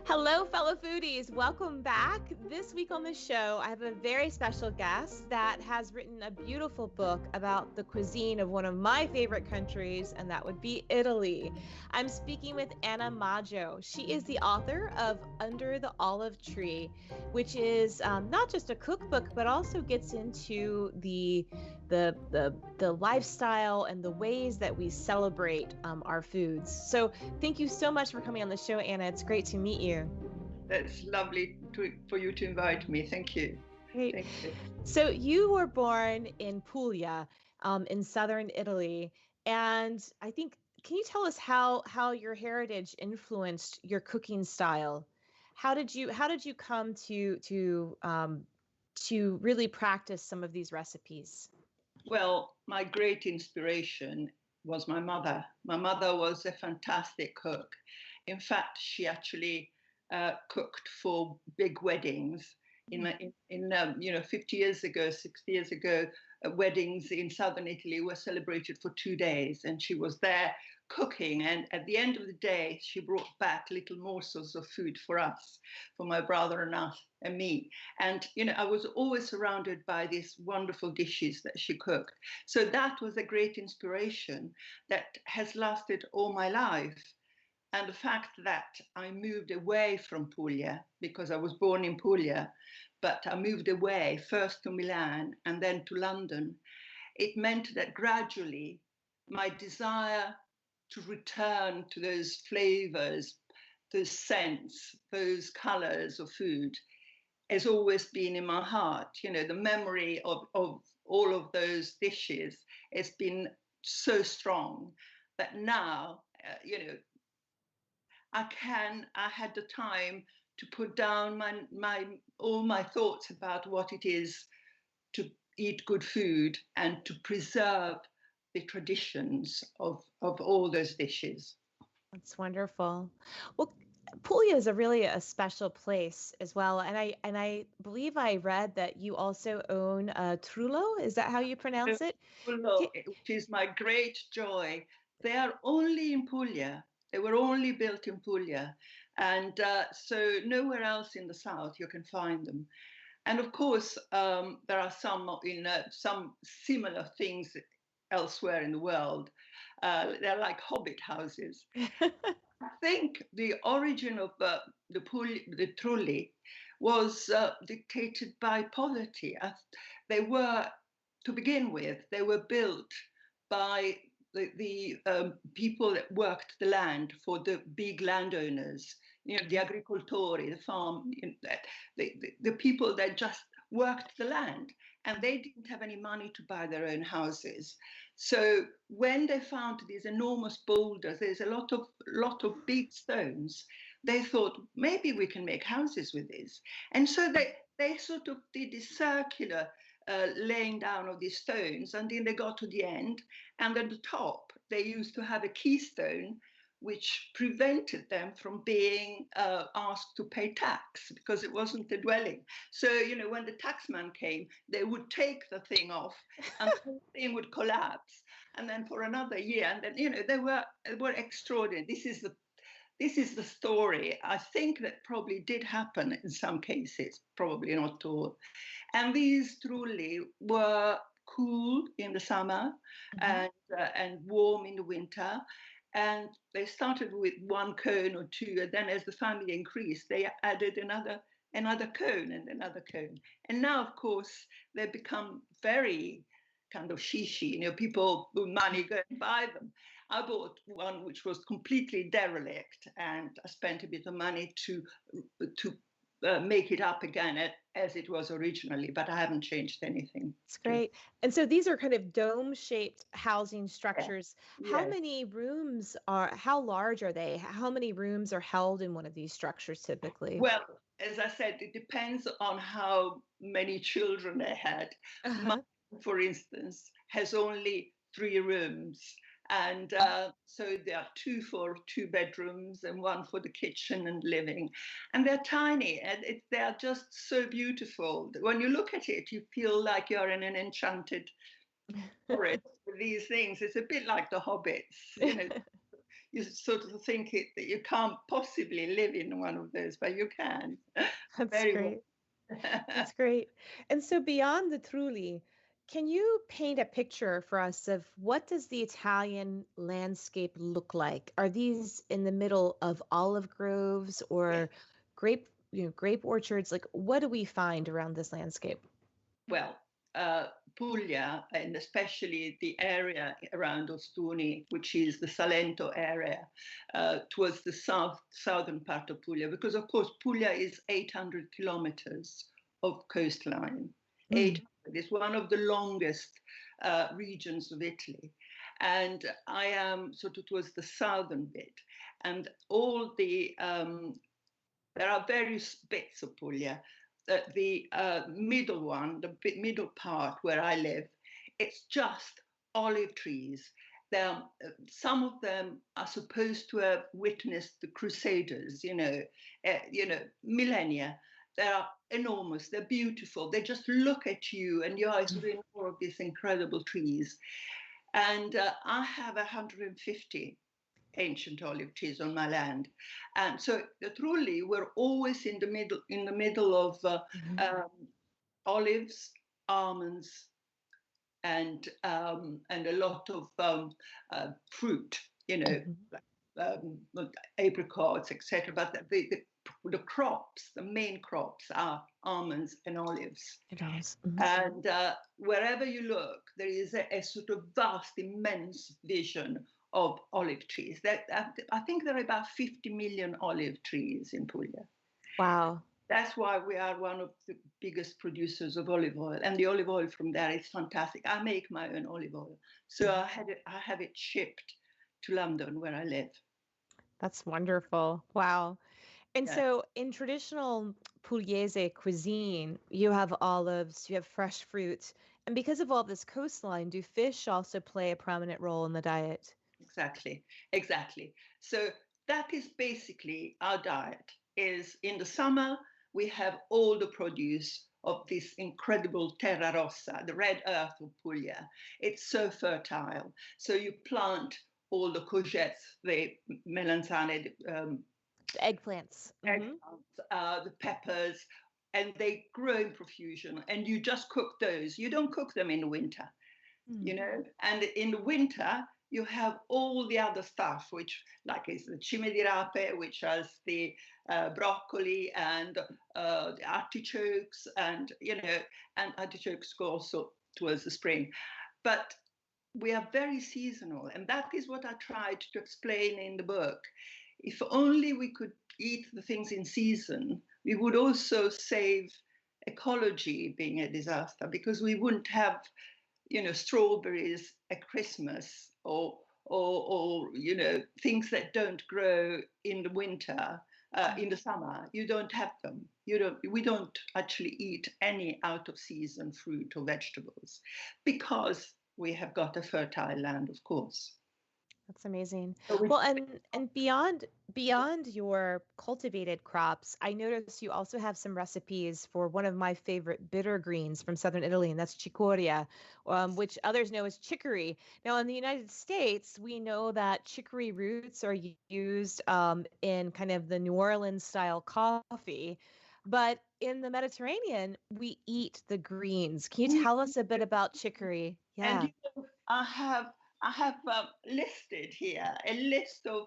Hello, fellow foodies. Welcome back. This week on the show, I have a very special guest that has written a beautiful book about the cuisine of one of my favorite countries, and that would be Italy. I'm speaking with Anna Maggio. She is the author of Under the Olive Tree, which is not just a cookbook, but also gets into the lifestyle and the ways that we celebrate our foods. So thank you so much for coming on the show, Anna. It's great to meet you. That's lovely for you to invite me. Thank you. Great. Thank you. So you were born in Puglia, in southern Italy, and I think, can you tell us how your heritage influenced your cooking style? How did you come to really practice some of these recipes? Well, my great inspiration was my mother. My mother was a fantastic cook. In fact, she actually cooked for big weddings. In 50 years ago, 60 years ago, weddings in southern Italy were celebrated for 2 days, and she was there cooking. And at the end of the day, she brought back little morsels of food for us, for my brother and us and me. And I was always surrounded by these wonderful dishes that she cooked. So that was a great inspiration that has lasted all my life. And the fact that I moved away from Puglia, because I was born in Puglia, but I moved away first to Milan and then to London, it meant that gradually my desire to return to those flavors, those scents, those colors of food has always been in my heart. The memory of all of those dishes has been so strong that now, I had the time to put down all my thoughts about what it is to eat good food and to preserve the traditions of all those dishes. That's wonderful. Well, Puglia is really a special place as well, and I believe I read that you also own a Trullo. Is that how you pronounce it? Which is my great joy. They are only in Puglia. They were only built in Puglia, and so nowhere else in the south you can find them. And of course, there are some similar things elsewhere in the world. They're like hobbit houses. I think the origin of the trulli was dictated by poverty. They were, to begin with, they were built by the people that worked the land for the big landowners, the agricoltori, the farm, the people that just worked the land, and they didn't have any money to buy their own houses. So when they found these enormous boulders, there's a lot of big stones, they thought maybe we can make houses with this. And so they sort of did this circular laying down of these stones, and then they got to the end, and at the top they used to have a keystone which prevented them from being asked to pay tax because it wasn't a dwelling. So, when the taxman came, they would take the thing off and the thing would collapse. And then for another year, and then, they were extraordinary. This is the story. I think that probably did happen in some cases, probably not all. And these truly were cool in the summer, and warm in the winter. And they started with one cone or two, and then as the family increased, they added another cone and another cone. And now, of course, they become very kind of shishi. People with money go and buy them. I bought one which was completely derelict, and I spent a bit of money to make it up again as it was originally, but I haven't changed anything. It's great. And so these are kind of dome-shaped housing structures. Yes. How large are they? How many rooms are held in one of these structures typically? Well, as I said, it depends on how many children they had. Mine, for instance, has only 3 rooms. And so there are 2 for 2 bedrooms and 1 for the kitchen and living. And they're tiny, and they're just so beautiful. When you look at it, you feel like you're in an enchanted forest with these things. It's a bit like the hobbits. you sort of think that you can't possibly live in one of those, but you can. That's Very well. great. That's great. And so beyond the Trulli, can you paint a picture for us of what does the Italian landscape look like? Are these in the middle of olive groves or grape orchards? Like what do we find around this landscape? Well, Puglia, and especially the area around Ostuni, which is the Salento area, towards the southern part of Puglia, because of course Puglia is 800 kilometers of coastline. Mm. 800 is one of the longest regions of Italy. And I am sort of towards the southern bit. And all there are various bits of Puglia. The middle one, the middle part where I live, it's just olive trees. Some of them are supposed to have witnessed the Crusaders, millennia. They are enormous. They're beautiful. They just look at you, and your eyes are in awe of these incredible trees. And I have 150 ancient olive trees on my land, and so truly we're always in the middle of olives, almonds, and a lot of fruit, apricots, etc. But the crops, the main crops, are almonds and olives. It does. And wherever you look, there is a sort of vast, immense vision of olive trees. I think there are about 50 million olive trees in Puglia. Wow. That's why we are one of the biggest producers of olive oil, and the olive oil from there is fantastic. I make my own olive oil, so I have it shipped to London, where I live. That's wonderful. Wow. And so in traditional Pugliese cuisine, you have olives, you have fresh fruit. And because of all this coastline, do fish also play a prominent role in the diet? Exactly. So that is basically our diet. Is in the summer, we have all the produce of this incredible terra rossa, the red earth of Puglia. It's so fertile. So you plant all the courgettes, the melanzane, Eggplants. the peppers, and they grow in profusion. And you just cook those. You don't cook them in the winter, And in the winter, you have all the other stuff, which like is the cime di rape, which has the broccoli and the artichokes, and artichokes go also towards the spring. But we are very seasonal, and that is what I tried to explain in the book. If only we could eat the things in season, we would also save ecology being a disaster, because we wouldn't have strawberries at Christmas, or things that don't grow in the winter, in the summer. You don't have them. We don't actually eat any out of season fruit or vegetables, because we have got a fertile land, of course. That's amazing. Well, and beyond your cultivated crops, I noticed you also have some recipes for one of my favorite bitter greens from southern Italy, and that's chicoria, which others know as chicory. Now, in the United States, we know that chicory roots are used in kind of the New Orleans style coffee, but in the Mediterranean, we eat the greens. Can you tell us a bit about chicory? Yeah. And I have listed here a list of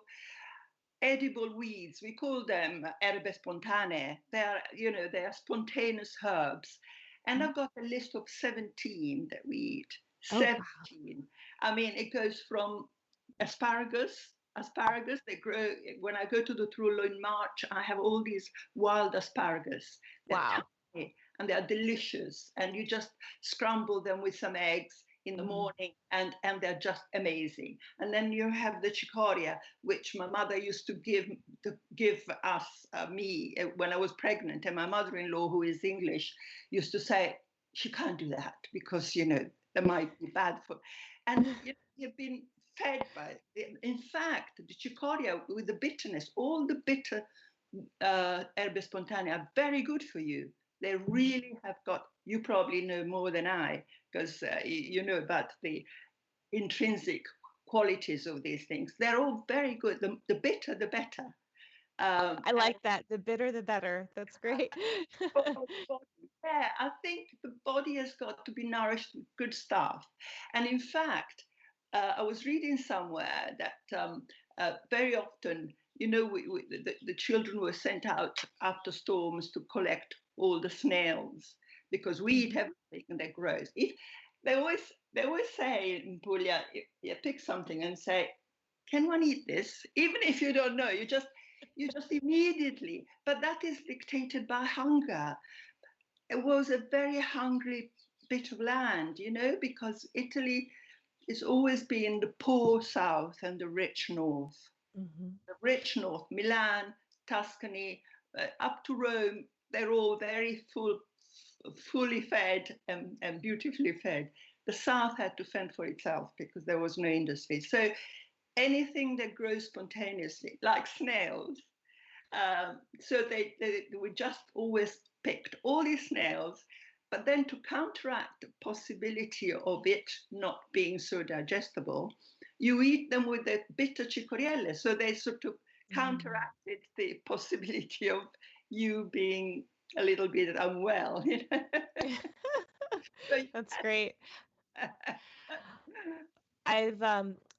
edible weeds. We call them erbe spontanee. They are spontaneous herbs. And I've got a list of 17 that we eat. 17. Wow. I mean, it goes from asparagus. They grow. When I go to the Trullo in March, I have all these wild asparagus. Wow. Tiny, and they are delicious. And you just scramble them with some eggs in the morning, and they're just amazing. And then you have the cicoria, which my mother used to give us, me, when I was pregnant. And my mother-in-law, who is English, used to say, she can't do that because, they might be bad for. And you've been fed by it. In fact, the cicoria with the bitterness, all the bitter erbe spontanee are very good for you. They really have got, you probably know more than I, because you know about the intrinsic qualities of these things. They're all very good. The bitter, the better. I like that. The bitter, the better. That's great. Yeah, I think the body has got to be nourished with good stuff. And in fact, I was reading somewhere that very often, the children were sent out after storms to collect all the snails because we eat everything that grows. If they always say in Puglia, you pick something and say, "Can one eat this?" Even if you don't know, you just immediately. But that is dictated by hunger. It was a very hungry bit of land, because Italy has always been the poor south and the rich north. The rich north, Milan, Tuscany, up to Rome, they're all very fully fed and beautifully fed. The south had to fend for itself because there was no industry. So anything that grows spontaneously, like snails, so they were just always picked all these snails, but then to counteract the possibility of it not being so digestible, you eat them with the bitter chicory. So they sort of counteracted the possibility of you being a little bit unwell. So, That's great. I've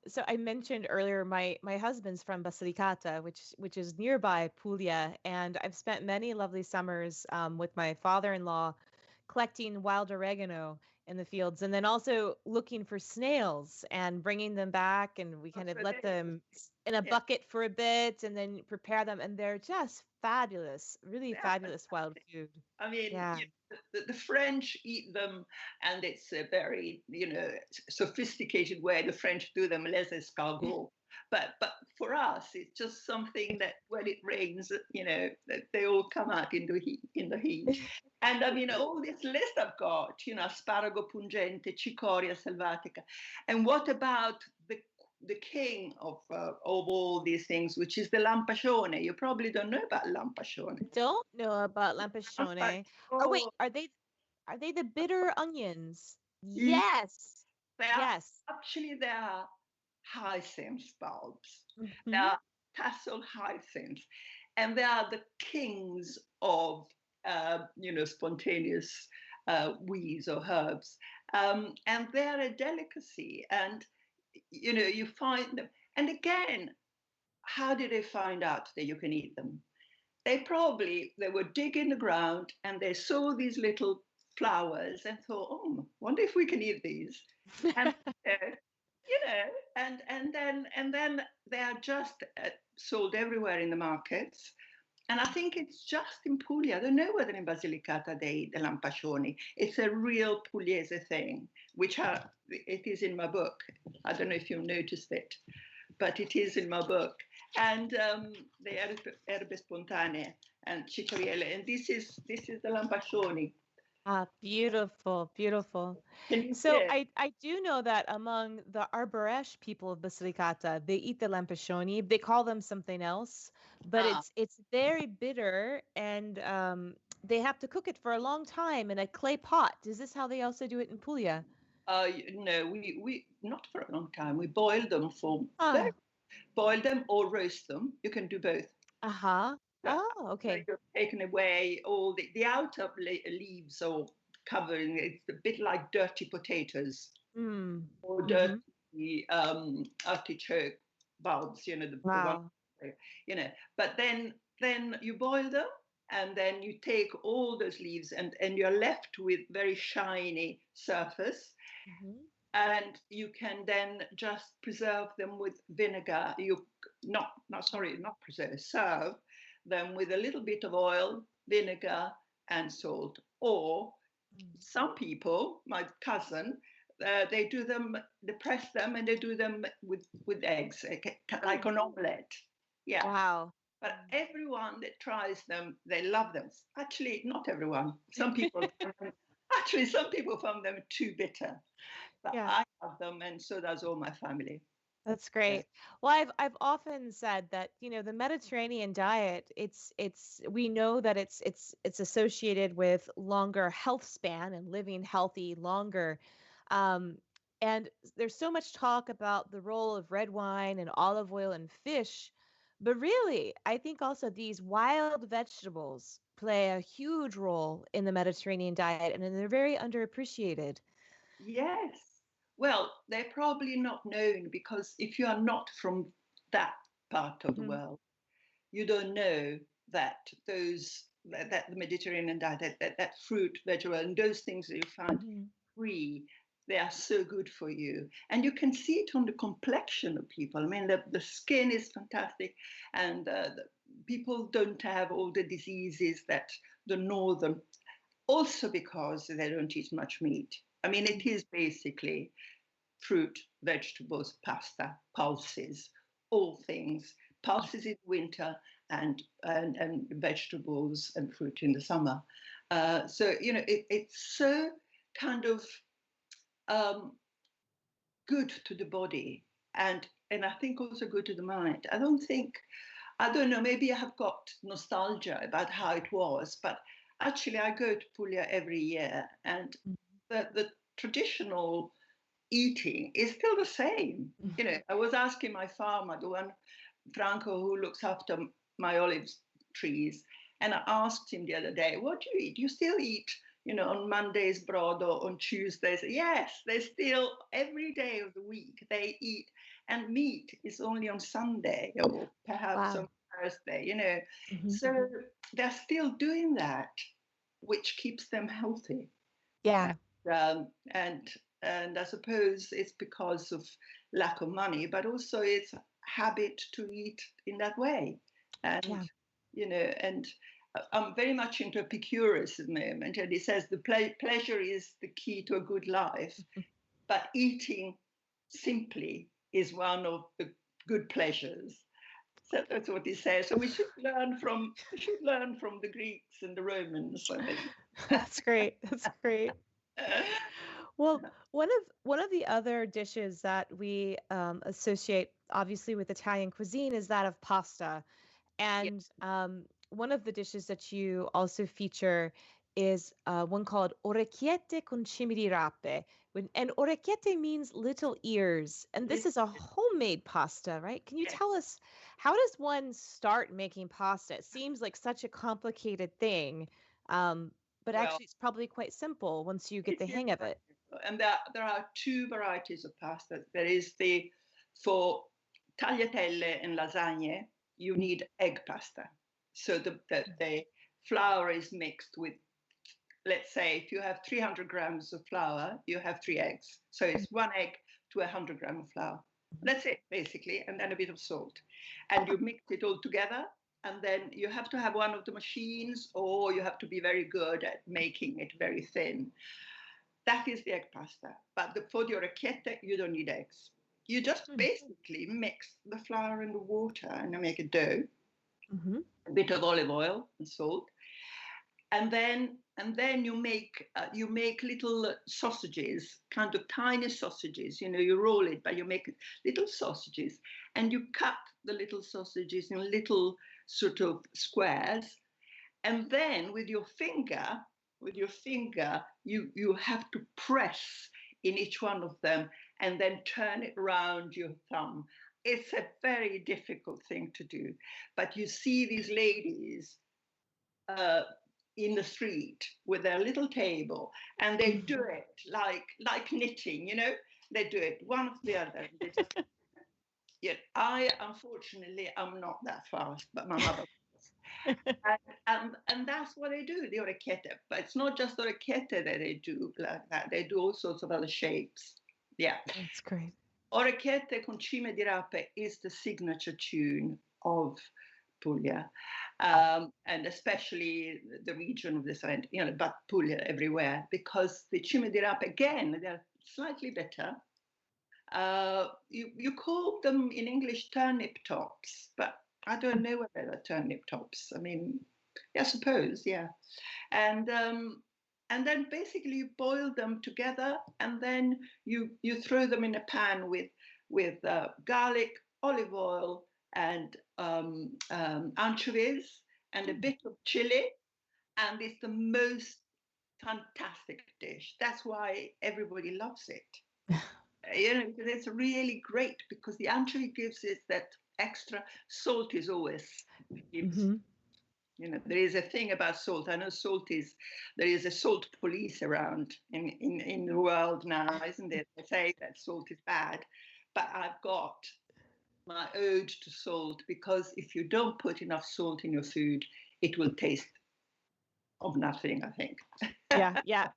so I mentioned earlier my husband's from Basilicata, which is nearby Puglia, and I've spent many lovely summers with my father-in-law collecting wild oregano in the fields, and then also looking for snails and bringing them back, and we kind of let them in a yeah, bucket for a bit, and then prepare them, and they're just fabulous, really they're fabulous wild food. I mean, Yeah. the French eat them, and it's a very, sophisticated way the French do them, les escargots. But for us, it's just something that when it rains, that they all come out in the heat. And I mean, all this list I've got, asparago pungente, cicoria selvatica. And what about the king of all these things, which is the Lamposhone? You probably don't know about Lamposhone. Don't know about Lamposhone. Oh wait, Oh, are they the bitter onions? yeah, Yes. they are Yes. actually they are hyacinth bulbs. They Hmm. are tassel hyacinths, and they are the kings of spontaneous weeds or herbs, and they're a delicacy. And you find them. And again, how did they find out that you can eat them? They were digging the ground and they saw these little flowers and thought, oh, wonder if we can eat these. And you know, and then they are just sold everywhere in the markets. And I think it's just in Puglia. I don't know whether in Basilicata they eat the lampascioni. It's a real Pugliese thing, it is in my book. I don't know if you've noticed it, but it is in my book. And the erbe spontanee and cicorielle. And this is the lampascioni. Ah, beautiful, beautiful. Can you So hear? I do know that among the Arboresh people of Basilicata, they eat the Lamposhoni. They call them something else, but Ah, it's very bitter, and they have to cook it for a long time in a clay pot. Is this how they also do it in Puglia? no, we not for a long time. We boil them Ah, boil them or roast them. You can do both. uh-huh. But Oh, after okay. you've taken away all the outer leaves or covering, it's a bit like dirty potatoes Mm. or Mm-hmm. dirty artichoke bulbs, the one, Wow. you know. But then you boil them, and then you take all those leaves, and you're left with very shiny surface. Mm-hmm. And you can then just preserve them with vinegar. You not sorry, not preserve, serve them with a little bit of oil, vinegar, and salt. Or some people, my cousin, they press them and they do them with eggs, like Mm. an omelette. Yeah, Wow. but everyone that tries them, they love them. Actually, not everyone. Some people find them too bitter, but Yeah. I love them, and so does all my family. That's Yeah. great. Well, I've often said that, the Mediterranean diet, it's we know that it's associated with longer health span and living healthy longer. Um, And there's so much talk about the role of red wine and olive oil and fish, but really, I think also these wild vegetables play a huge role in the Mediterranean diet, and they're very underappreciated. Yes. Well, they're probably not known because if you are not from that part of the Hmm. world, you don't know that that the Mediterranean diet, that fruit, vegetable, and those things that you find Hmm. free, they are so good for you. And you can see it on the complexion of people. I mean, the skin is fantastic, and the people don't have all the diseases that the northern, also because they don't eat much meat. I mean, it is basically fruit, vegetables, pasta, pulses, all things. Pulses in winter and vegetables and fruit in the summer. So, you know, it's so kind of um, good to the body and I think also good to the mind. I don't know, maybe I have got nostalgia about how it was, but actually I go to Puglia every year and the traditional eating is still the same. You know, I was asking my farmer, the one Franco who looks after my olive trees, and I asked him the other day, "What do you eat? You still eat, you know, on Mondays brodo, on Tuesdays?" Yes, they still every day of the week they eat, and meat is only on Sunday or perhaps Wow. on Thursday. You know, Hmm. so they're still doing that, which keeps them healthy. Yeah. And and I suppose it's because of lack of money, but also it's habit to eat in that way. And Yeah. you know, and I'm very much into Epicurus at the moment, and he says the pleasure is the key to a good life, but eating simply is one of the good pleasures. So that's what he says. So we should learn from the Greeks and the Romans, I think. That's great. That's great. Well, one of the other dishes that we associate obviously with Italian cuisine is that of pasta. Yeah, And one of the dishes that you also feature is one called orecchiette con cime di rape. And orecchiette means little ears. And this is a homemade pasta, right? Can you yes. tell us, how does one start making pasta? It seems like such a complicated thing, um, but Well, actually it's probably quite simple once you get it the is hang of very it. simple. And there are two varieties of pasta. There is the for tagliatelle and lasagne, you need egg pasta. So the flour is mixed with, let's say, if you have 300 grams of flour, you have three eggs. So it's one egg to 100 grams of flour. That's it, basically, and then a bit of salt. And you mix it all together, and then you have to have one of the machines, or you have to be very good at making it very thin. That is the egg pasta. But for the orecchiette, you don't need eggs. You just basically mix the flour and the water and you make a dough, Mm-hmm. a bit of olive oil and salt, and then you make little sausages, kind of tiny sausages. You know, you roll it, but you make little sausages, and you cut the little sausages in little sort of squares, and then with your finger, you have to press in each one of them, and then turn it around your thumb. It's a very difficult thing to do, but you see these ladies uh, in the street with their little table, and they do it like knitting, you know. They do it one after the other. They just, yet I unfortunately am not that fast, but my mother was. And that's what they do, the orecchiette. But it's not just orecchiette that they do like that. They do all sorts of other shapes. Yeah. That's great. Orecchiette con cime di rape is the signature tune of Puglia, and especially the region of the Salento, you know, but Puglia everywhere, because the cime di rape, again, they're slightly better. You call them in English turnip tops, but I don't know whether they're turnip tops. I mean, yeah, I suppose, yeah. And and then basically you boil them together, and then you throw them in a pan with garlic, olive oil, and anchovies, and a bit of chili, and it's the most fantastic dish. That's why everybody loves it. It's really great because the anchovy gives it that extra. Salt is always gives. Hmm. There is a thing about salt. I know there is a salt police around in the world now, isn't it? They say that salt is bad, but I've got my ode to salt because if you don't put enough salt in your food, it will taste of nothing, I think. Yeah, yeah.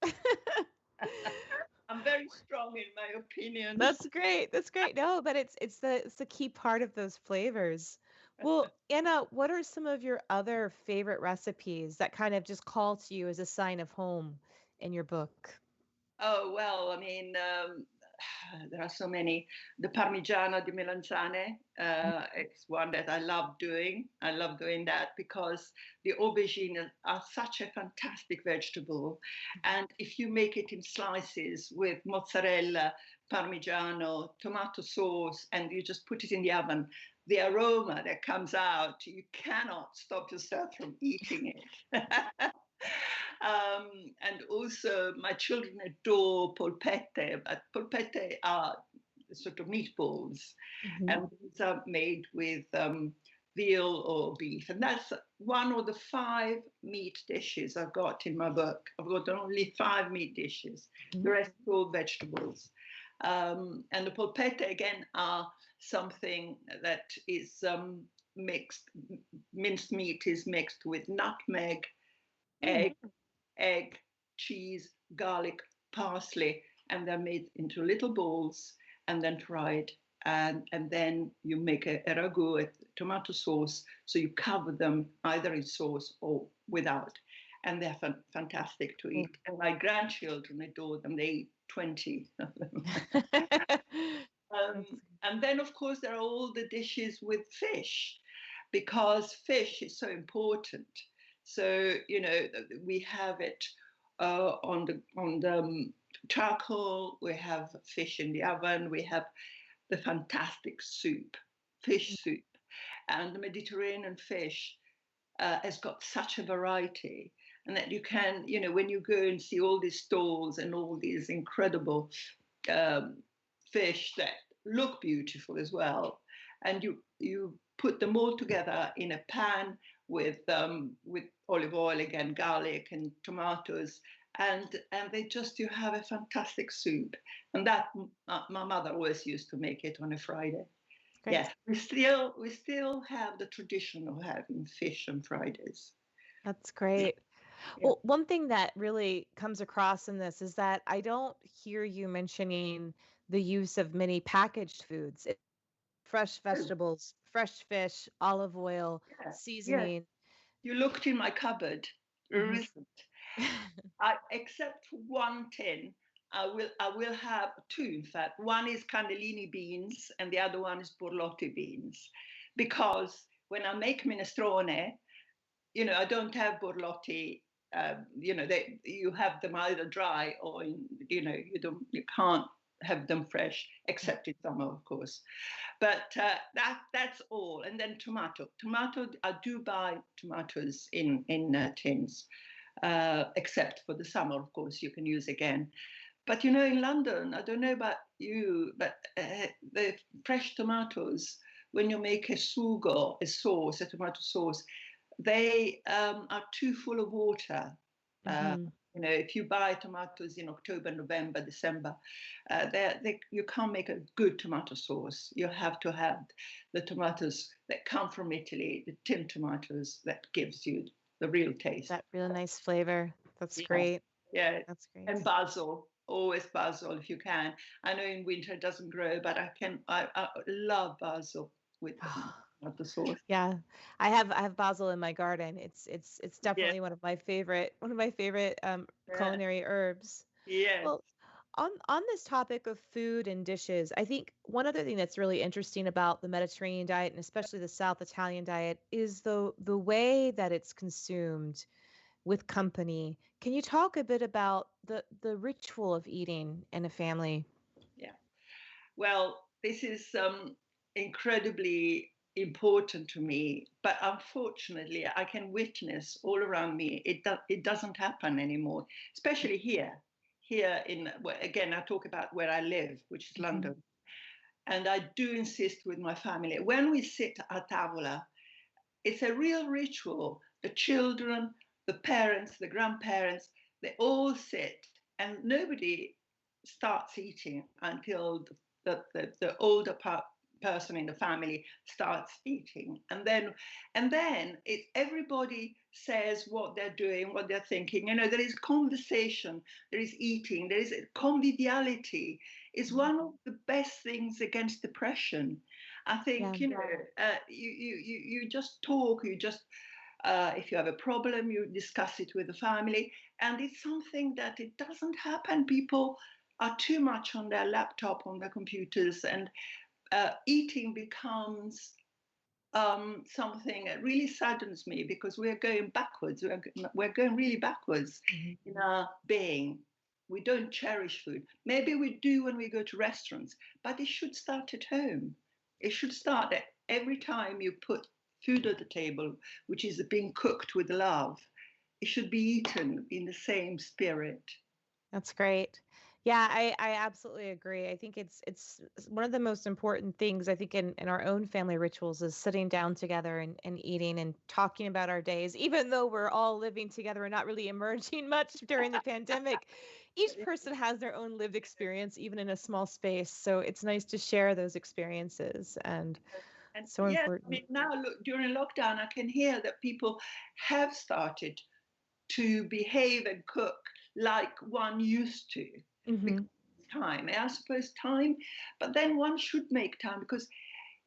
I'm very strong in my opinions. That's great. That's great. No, but it's the key part of those flavors. Well, Anna, what are some of your other favorite recipes that kind of just call to you as a sign of home in your book? Oh, well, I mean, there are so many. The Parmigiano di Melanzane, it's one that I love doing. I love doing that because the aubergine are such a fantastic vegetable. And if you make it in slices with mozzarella, Parmigiano, tomato sauce, and you just put it in the oven, the aroma that comes out, you cannot stop yourself from eating it. And also, my children adore polpette, but polpette are sort of meatballs, Hmm. and these are made with veal or beef. And that's one of the 5 meat dishes I've got in my book. I've got only 5 meat dishes, the rest are all vegetables. And the polpette, again, are something that is mixed, minced meat is mixed with nutmeg, egg, egg, cheese, garlic, parsley, and they're made into little balls and then fried. And then you make a ragu with tomato sauce. So you cover them either in sauce or without. And they're fantastic to eat. And my grandchildren adore them. They eat 20 of them. um, and then, of course, there are all the dishes with fish because fish is so important. So, we have it on the charcoal, we have fish in the oven, we have the fantastic soup, fish soup. And the Mediterranean fish has got such a variety. And that you can, when you go and see all these stalls and all these incredible um, fish that look beautiful as well, and you put them all together in a pan with olive oil again, garlic and tomatoes, and you have a fantastic soup. And that my mother always used to make it on a Friday. Great. Yeah, we still have the tradition of having fish on Fridays. That's great. Yeah. Well, one thing that really comes across in this is that I don't hear you mentioning the use of many packaged foods. Fresh Oh, vegetables, fresh fish, olive oil, yeah, yeah. seasoning. You looked in my cupboard. There Mhm. isn't. Except for one tin, I will have two. In fact, one is cannellini beans, and the other one is borlotti beans, because when I make minestrone, I don't have borlotti. You have them either dry or you can't have them fresh, except in summer, of course. But that's all. And then tomato. I do buy tomatoes in tins, except for the summer, of course, you can use again. But in London, I don't know about you, but the fresh tomatoes, when you make a sugo, a sauce, a tomato sauce, they are too full of water. Uh, Hmm. if you buy tomatoes in October, November, December, you can't make a good tomato sauce. You have to have the tomatoes that come from Italy, the tin tomatoes that gives you the real taste. That real nice flavor. That's Yeah, great. yeah. That's great. And basil, always basil if you can. I know in winter it doesn't grow, but I love basil with the sauce. Yeah, I have basil in my garden. It's Yeah, definitely one of my favorite yeah, culinary herbs. yes. Well, on this topic of food and dishes, I think one other thing that's really interesting about the Mediterranean diet and especially the South Italian diet is the way that it's consumed with company. Can you talk a bit about the ritual of eating in a family? Yeah. Well, this is incredibly important to me, but unfortunately, I can witness all around me it doesn't happen anymore, especially here. here again, I talk about where I live, which is London. And I do insist with my family, when we sit at tavola, it's a real ritual. The children, the parents, the grandparents, they all sit, and nobody starts eating until the older person in the family starts eating, and then it's everybody says what they're doing, what they're thinking. There is conversation, there is eating, there is conviviality. It's one of the best things against depression. I think you just talk, you just if you have a problem, you discuss it with the family, and it's something that it doesn't happen. People are too much on their laptop, on their computers, and eating becomes something that really saddens me, because we're going backwards. We're going really backwards in our being. We don't cherish food. Maybe we do when we go to restaurants, but it should start at home. It should start that every time you put food at the table, which is being cooked with love, it should be eaten in the same spirit. That's great. Yeah, I absolutely agree. I think it's one of the most important things, I think, in our own family rituals, is sitting down together and eating and talking about our days. Even though we're all living together and not really emerging much during the pandemic, each person has their own lived experience, even in a small space. So it's nice to share those experiences, and so yes, important. I mean, now look, during lockdown, I can hear that people have started to behave and cook like one used to. Because time, I suppose time, but then one should make time, because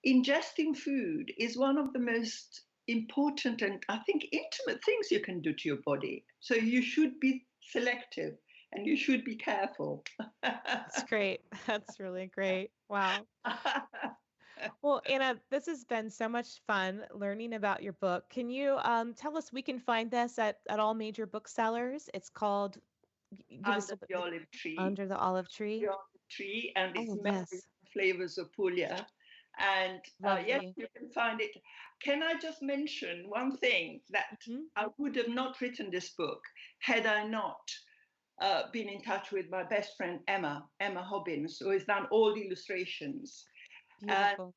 ingesting food is one of the most important and, I think, intimate things you can do to your body. So you should be selective and you should be careful. That's great. That's really great. Wow. Well, Anna, this has been so much fun learning about your book. Can you tell us, we can find this at all major booksellers? It's called Under the Olive Tree. Under the Olive Tree. The Olive Tree, and it's Yes. Flavors of Puglia. And yes, you can find it. Can I just mention one thing, that I would have not written this book had I not been in touch with my best friend Emma Hobbins, who has done all the illustrations. Beautiful.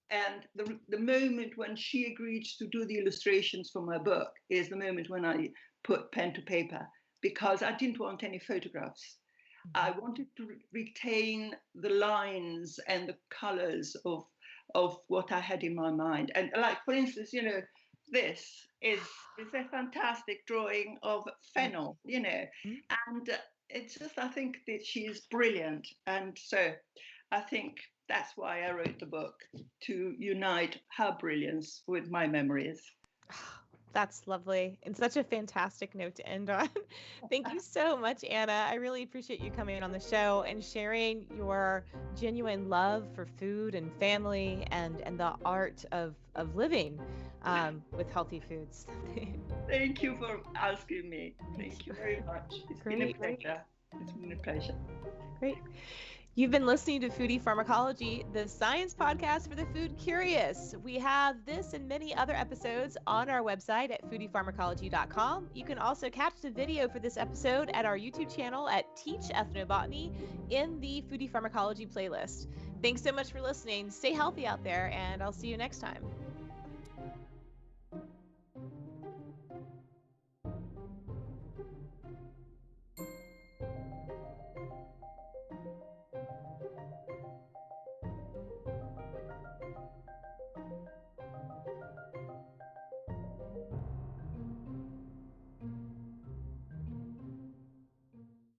And the moment when she agreed to do the illustrations for my book is the moment when I put pen to paper, because I didn't want any photographs. I wanted to retain the lines and the colors of what I had in my mind. And like, for instance, this is a fantastic drawing of fennel, and it's just, I think that she is brilliant. And so I think that's why I wrote the book, to unite her brilliance with my memories. That's lovely, and such a fantastic note to end on. Thank you so much, Anna. I really appreciate you coming on the show and sharing your genuine love for food and family and the art of living with healthy foods. Thank you for asking me. Thank you very much. It's been a pleasure. It's been a pleasure. Great. You've been listening to Foodie Pharmacology, the science podcast for the food curious. We have this and many other episodes on our website at foodiepharmacology.com. You can also catch the video for this episode at our YouTube channel at Teach Ethnobotany in the Foodie Pharmacology playlist. Thanks so much for listening. Stay healthy out there, and I'll see you next time.